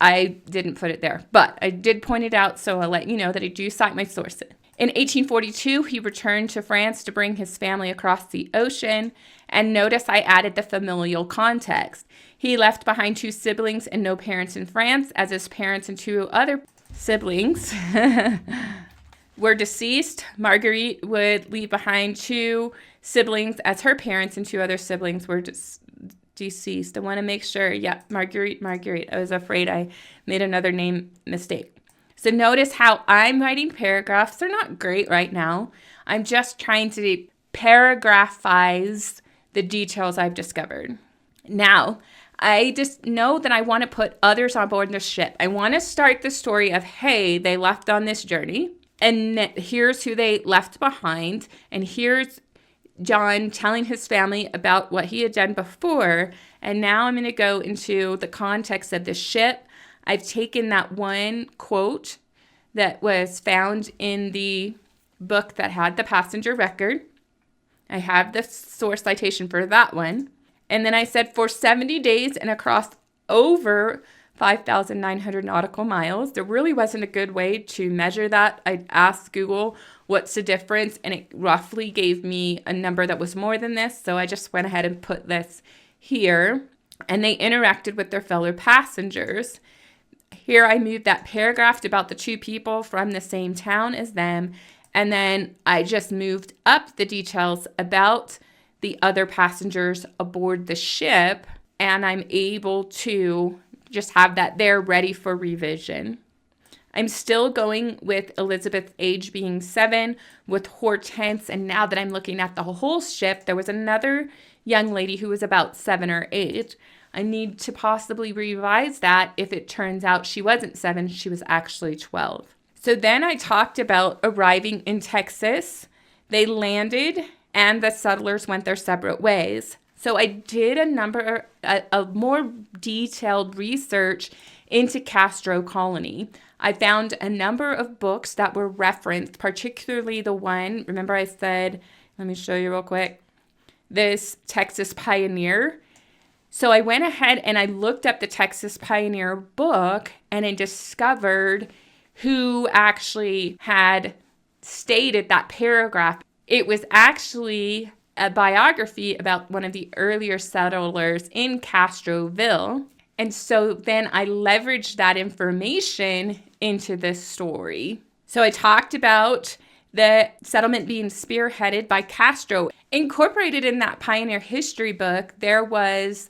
I didn't put it there, but I did point it out, so I'll let you know that I do cite my sources. In 1842, he returned to France to bring his family across the ocean, and notice I added the familial context. He left behind 2 siblings and no parents in France, as his parents and 2 other siblings were deceased. Marguerite would leave behind 2 siblings, as her parents and 2 other siblings were deceased. I want to make sure. Yeah, Marguerite. I was afraid I made another name mistake. So notice how I'm writing paragraphs. They're not great right now. I'm just trying to paragraphize the details I've discovered. Now, I just know that I want to put others on board the ship. I want to start the story of, hey, they left on this journey, and here's who they left behind, and here's John telling his family about what he had done before, and now I'm going to go into the context of the ship. I've taken that one quote that was found in the book that had the passenger record. I have the source citation for that one. And then I said for 70 days and across over 5,900 nautical miles. There really wasn't a good way to measure that. I asked Google, what's the difference? And it roughly gave me a number that was more than this. So I just went ahead and put this here. And they interacted with their fellow passengers. Here I moved that paragraph about the 2 people from the same town as them. And then I just moved up the details about the other passengers aboard the ship. And I'm able to just have that there ready for revision. I'm still going with Elizabeth's age being 7 with Hortense. And now that I'm looking at the whole ship, there was another young lady who was about 7 or 8. I need to possibly revise that if it turns out she wasn't 7, she was actually 12. So then I talked about arriving in Texas. They landed and the settlers went their separate ways. So I did a more detailed research into Castro colony. I found a number of books that were referenced, particularly the one, remember I said, let me show you real quick, this Texas Pioneer. So I went ahead and I looked up the Texas Pioneer book and I discovered who actually had stated that paragraph. It was actually a biography about one of the earlier settlers in Castroville. And so then I leveraged that information into this story. So I talked about the settlement being spearheaded by Castro. Incorporated in that Pioneer history book, there was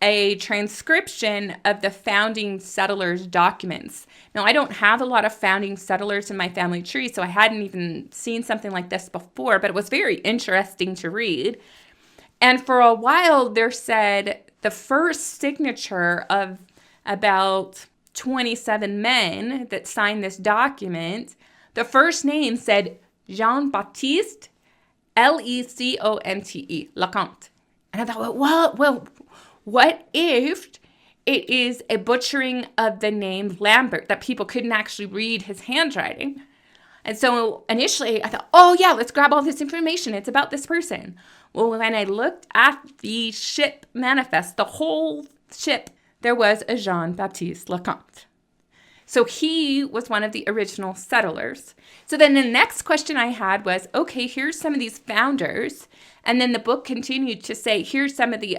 a transcription of the founding settlers' documents. Now, I don't have a lot of founding settlers in my family tree, so I hadn't even seen something like this before, but it was very interesting to read. And for a while, there said the first signature of about 27 men that signed this document, the first name said Jean-Baptiste Leconte, Leconte. And I thought, well, what if it is a butchering of the name Lambert, that people couldn't actually read his handwriting? And so initially I thought, oh yeah, let's grab all this information. It's about this person. Well, when I looked at the ship manifest, the whole ship, there was a Jean-Baptiste Leconte. So he was one of the original settlers. So then the next question I had was, okay, here's some of these founders. And then the book continued to say, here's some of the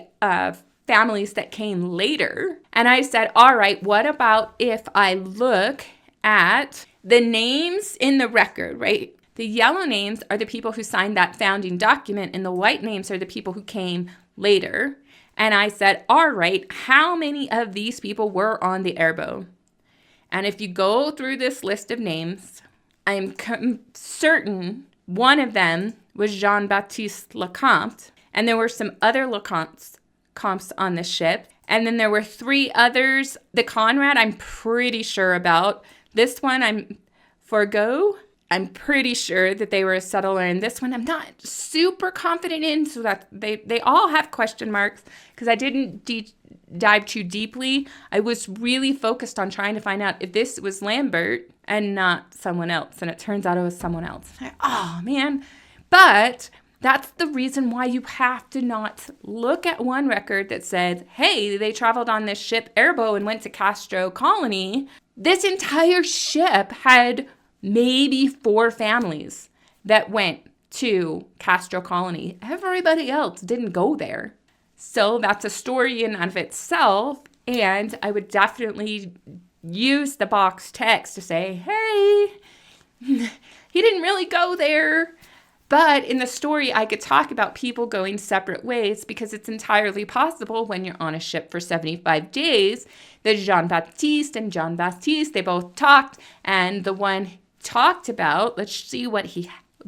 families that came later. And I said, all right, what about if I look at the names in the record, right? The yellow names are the people who signed that founding document, and the white names are the people who came later. And I said, all right, how many of these people were on the airboat? And if you go through this list of names, I'm certain one of them was Jean-Baptiste Leconte, and there were some other Lecontes on the ship. And then there were 3 others. The Conrad, I'm pretty sure about. This one, I'm pretty sure that they were a settler. And this one, I'm not super confident in. So that they all have question marks because I didn't dive too deeply. I was really focused on trying to find out if this was Lambert and not someone else. And it turns out it was someone else. Oh, man. But That's the reason why you have to not look at one record that says, hey, they traveled on this ship Airbo and went to Castro colony. This entire ship had maybe 4 families that went to Castro colony. Everybody else didn't go there. So that's a story in and of itself. And I would definitely use the box text to say, hey, he didn't really go there. But in the story, I could talk about people going separate ways because it's entirely possible when you're on a ship for 75 days that Jean-Baptiste and Jean-Baptiste, they both talked. And the one talked about, let's see what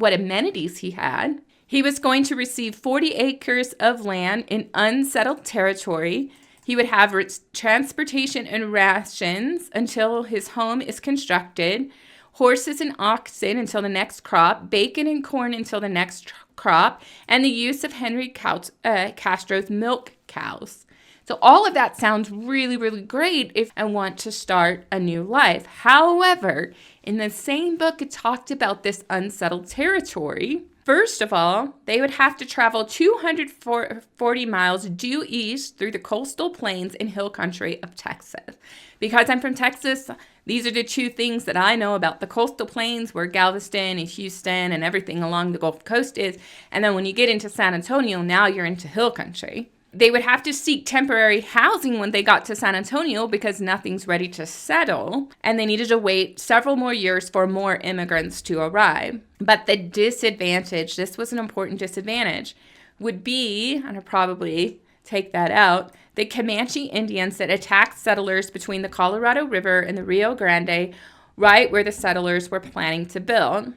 amenities he had. He was going to receive 40 acres of land in unsettled territory. He would have transportation and rations until his home is constructed, horses and oxen until the next crop, bacon and corn until the next crop, and the use of Henry Castro's milk cows. So all of that sounds really, really great if I want to start a new life. However, in the same book, it talked about this unsettled territory. First of all, they would have to travel 240 miles due east through the coastal plains and hill country of Texas. Because I'm from Texas, these are the 2 things that I know about the coastal plains, where Galveston and Houston and everything along the Gulf Coast is. And then when you get into San Antonio, now you're into hill country. They would have to seek temporary housing when they got to San Antonio because nothing's ready to settle, and they needed to wait several more years for more immigrants to arrive. But the disadvantage, this was an important disadvantage, would be, and I'll probably take that out, the Comanche Indians that attacked settlers between the Colorado River and the Rio Grande, right where the settlers were planning to build.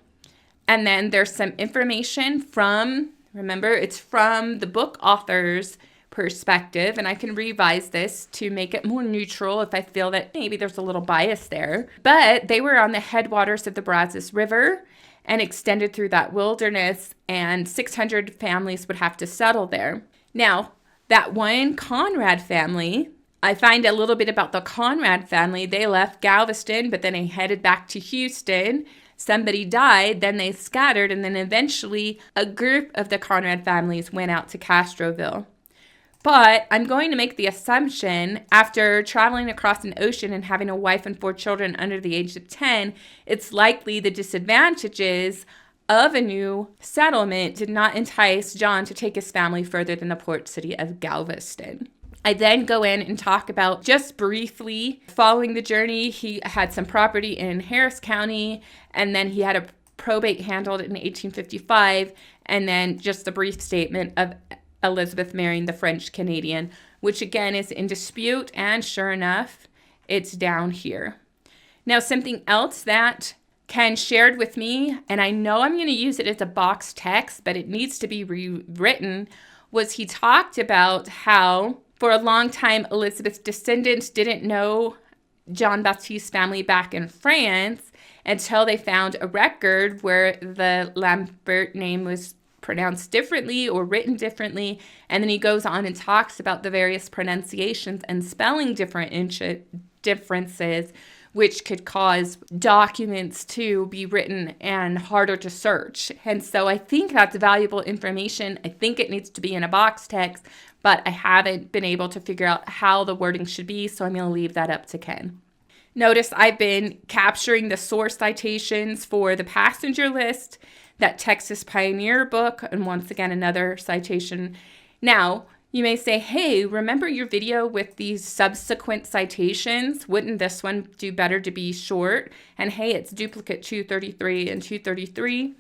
And then there's some information from, remember, it's from the book author's perspective, and I can revise this to make it more neutral if I feel that maybe there's a little bias there. But they were on the headwaters of the Brazos River and extended through that wilderness, and 600 families would have to settle there. Now, that one Conrad family, I find a little bit about the Conrad family. They left Galveston, but then they headed back to Houston. Somebody died, then they scattered, and then eventually a group of the Conrad families went out to Castroville. But I'm going to make the assumption, after traveling across an ocean and having a wife and 4 children under the age of 10, it's likely the disadvantages of a new settlement did not entice John to take his family further than the port city of Galveston. I then go in and talk about, just briefly, following the journey, he had some property in Harris County, and then he had a probate handled in 1855, and then just a brief statement of Elizabeth marrying the French Canadian, which again is in dispute, and sure enough, it's down here. Now, something else that Ken shared with me, and I know I'm going to use it as a box text, but it needs to be rewritten, was he talked about how for a long time Elizabeth's descendants didn't know Jean-Baptiste's family back in France until they found a record where the Lambert name was pronounced differently or written differently, and then he goes on and talks about the various pronunciations and spelling differences, which could cause documents to be written and harder to search. And so I think that's valuable information. I think it needs to be in a box text, but I haven't been able to figure out how the wording should be, so I'm going to leave that up to Ken. Notice I've been capturing the source citations for the passenger list, that Texas Pioneer book, and once again, another citation. Now, you may say, hey, remember your video with these subsequent citations? Wouldn't this one do better to be short? And hey, it's duplicate 233 and 233.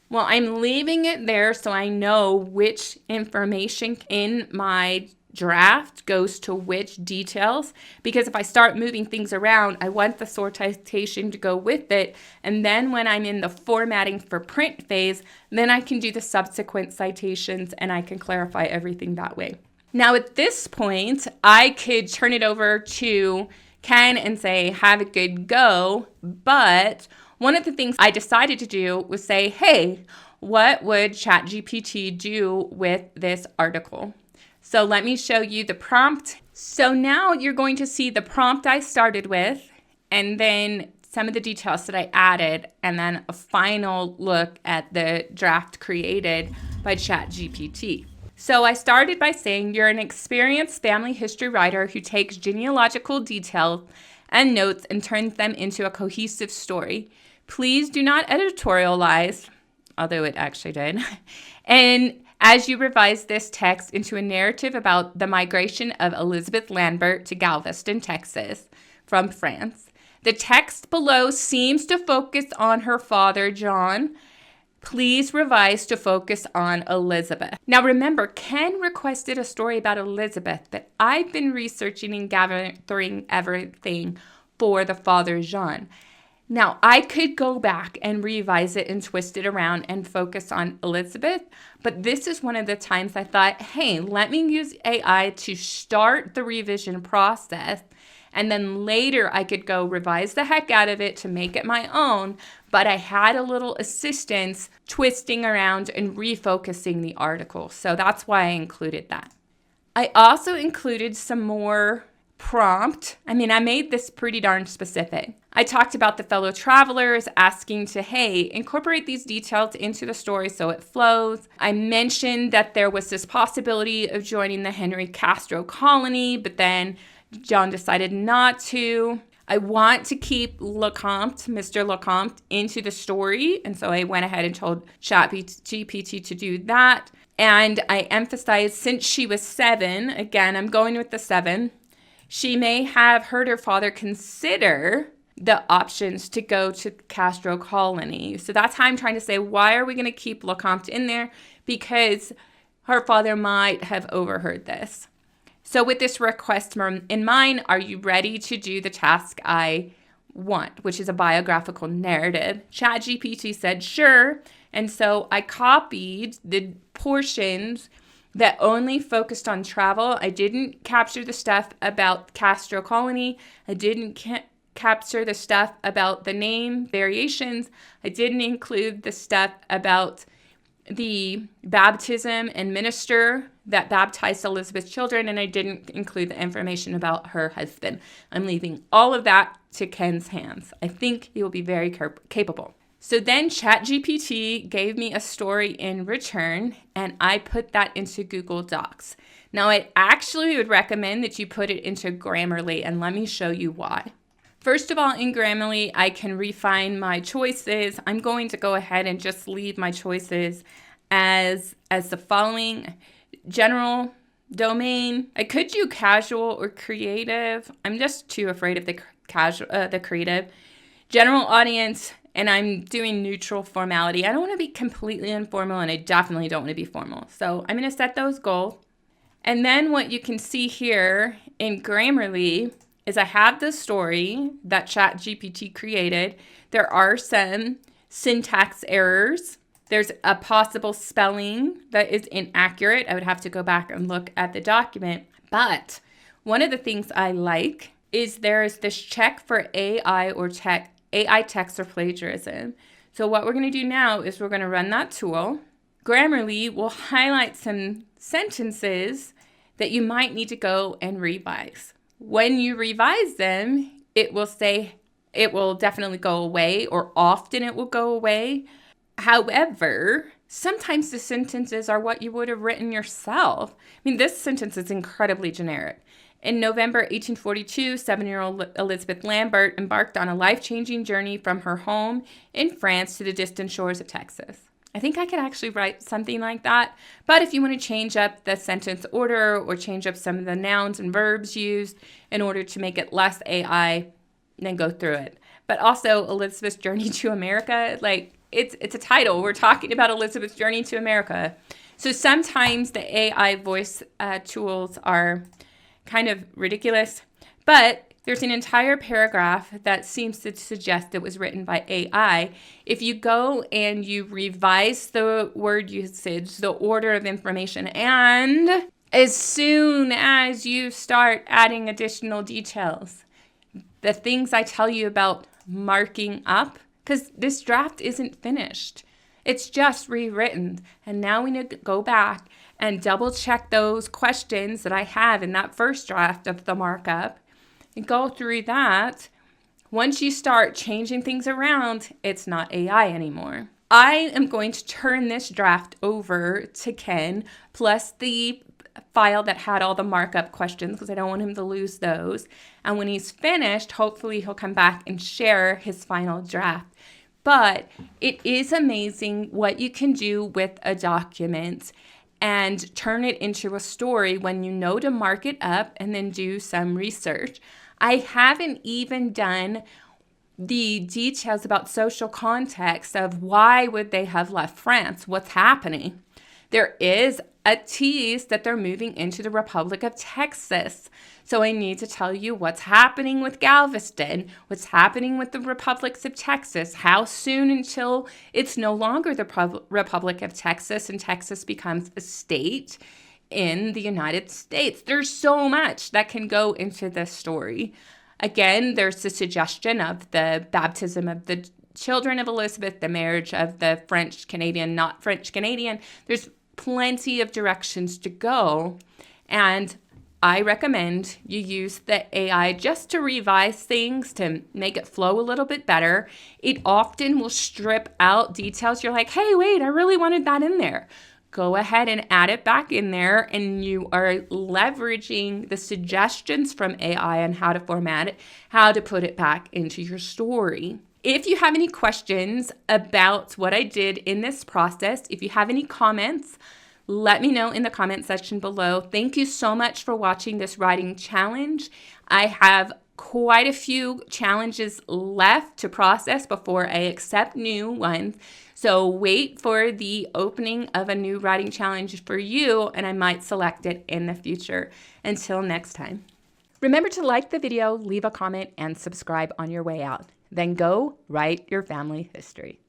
Well, I'm leaving it there so I know which information in my draft goes to which details, because if I start moving things around, I want the source citation to go with it, and then when I'm in the formatting for print phase, then I can do the subsequent citations and I can clarify everything that way. Now at this point, I could turn it over to Ken and say, have a good go, but one of the things I decided to do was say, hey, what would ChatGPT do with this article? So let me show you the prompt. So now you're going to see the prompt I started with, and then some of the details that I added, and then a final look at the draft created. by ChatGPT. So I started by saying you're an experienced family history writer who takes genealogical details and notes and turns them into a cohesive story. Please do not editorialize, although it actually did, and as you revise this text into a narrative about the migration of Elizabeth Lambert to Galveston, Texas, from France. The text below seems to focus on her father, John. Please revise to focus on Elizabeth. Now remember, Ken requested a story about Elizabeth, but I've been researching and gathering everything for the father, Jean. Now, I could go back and revise it and twist it around and focus on Elizabeth, but this is one of the times I thought, hey, let me use AI to start the revision process, and then later I could go revise the heck out of it to make it my own, but I had a little assistance twisting around and refocusing the article, so that's why I included that. I also included some more prompt. I made this pretty darn specific. I talked about the fellow travelers asking to, hey, incorporate these details into the story so it flows. I mentioned that there was this possibility of joining the Henry Castro colony, but then John decided not to. I want to keep Lecomte, Mr. Lecomte, into the story, and so I went ahead and told ChatGPT to do that. And I emphasized, since she was 7, again, I'm going with the 7, she may have heard her father consider the options to go to Castro colony. So that's how I'm trying to say, why are we going to keep Lecomte in there? Because her father might have overheard this. So with this request in mind, are you ready to do the task I want, which is a biographical narrative? ChatGPT said, sure. And so I copied the portions that only focused on travel. I didn't capture the stuff about Castro colony. I didn't capture the stuff about the name variations. I didn't include the stuff about the baptism and minister that baptized Elizabeth's children, and I didn't include the information about her husband. I'm leaving all of that to Ken's hands. I think he will be very capable. So then ChatGPT gave me a story in return, and I put that into Google Docs. Now, I actually would recommend that you put it into Grammarly, and let me show you why. First of all, in Grammarly, I can refine my choices. I'm going to go ahead and just leave my choices as the following: general, domain. I could do casual or creative. I'm just too afraid of the creative. General audience. And I'm doing neutral formality. I don't want to be completely informal, and I definitely don't want to be formal. So I'm going to set those goals. And then what you can see here in Grammarly is I have the story that ChatGPT created. There are some syntax errors. There's a possible spelling that is inaccurate. I would have to go back and look at the document. But one of the things I like is there is this check for AI text or plagiarism. So what we're going to do now is we're going to run that tool. Grammarly will highlight some sentences that you might need to go and revise. When you revise them, it will say it will definitely go away, or often it will go away. However, sometimes the sentences are what you would have written yourself. This sentence is incredibly generic. In November 1842, 7-year-old Elizabeth Lambert embarked on a life-changing journey from her home in France to the distant shores of Texas. I think I could actually write something like that, but if you want to change up the sentence order or change up some of the nouns and verbs used in order to make it less AI, then go through it. But also, Elizabeth's Journey to America, it's a title. We're talking about Elizabeth's Journey to America. So sometimes the AI voice tools are kind of ridiculous, but there's an entire paragraph that seems to suggest it was written by AI. If you go and you revise the word usage, the order of information, and as soon as you start adding additional details, the things I tell you about marking up, because this draft isn't finished. It's just rewritten, and now we need to go back and double check those questions that I have in that first draft of the markup and go through that. Once you start changing things around, it's not AI anymore. I am going to turn this draft over to Ken, plus the file that had all the markup questions, because I don't want him to lose those. And when he's finished, hopefully he'll come back and share his final draft. But it is amazing what you can do with a document and turn it into a story when you know to mark it up and then do some research. I haven't even done the details about social context of why would they have left France, what's happening. There is a tease that they're moving into the Republic of Texas. So I need to tell you what's happening with Galveston, what's happening with the republics of Texas, how soon until it's no longer the Republic of Texas and Texas becomes a state in the United States. There's so much that can go into this story. Again, there's the suggestion of the baptism of the children of Elizabeth, the marriage of the French-Canadian, not French-Canadian. There's plenty of directions to go, and I recommend you use the AI just to revise things, to make it flow a little bit better. It often will strip out details. You're like, hey, wait, I really wanted that in there. Go ahead and add it back in there, and you are leveraging the suggestions from AI on how to format it, how to put it back into your story. If you have any questions about what I did in this process, if you have any comments, let me know in the comment section below. Thank you so much for watching this writing challenge. I have quite a few challenges left to process before I accept new ones. So wait for the opening of a new writing challenge for you, and I might select it in the future. Until next time. Remember to like the video, leave a comment, and subscribe on your way out. Then go write your family history.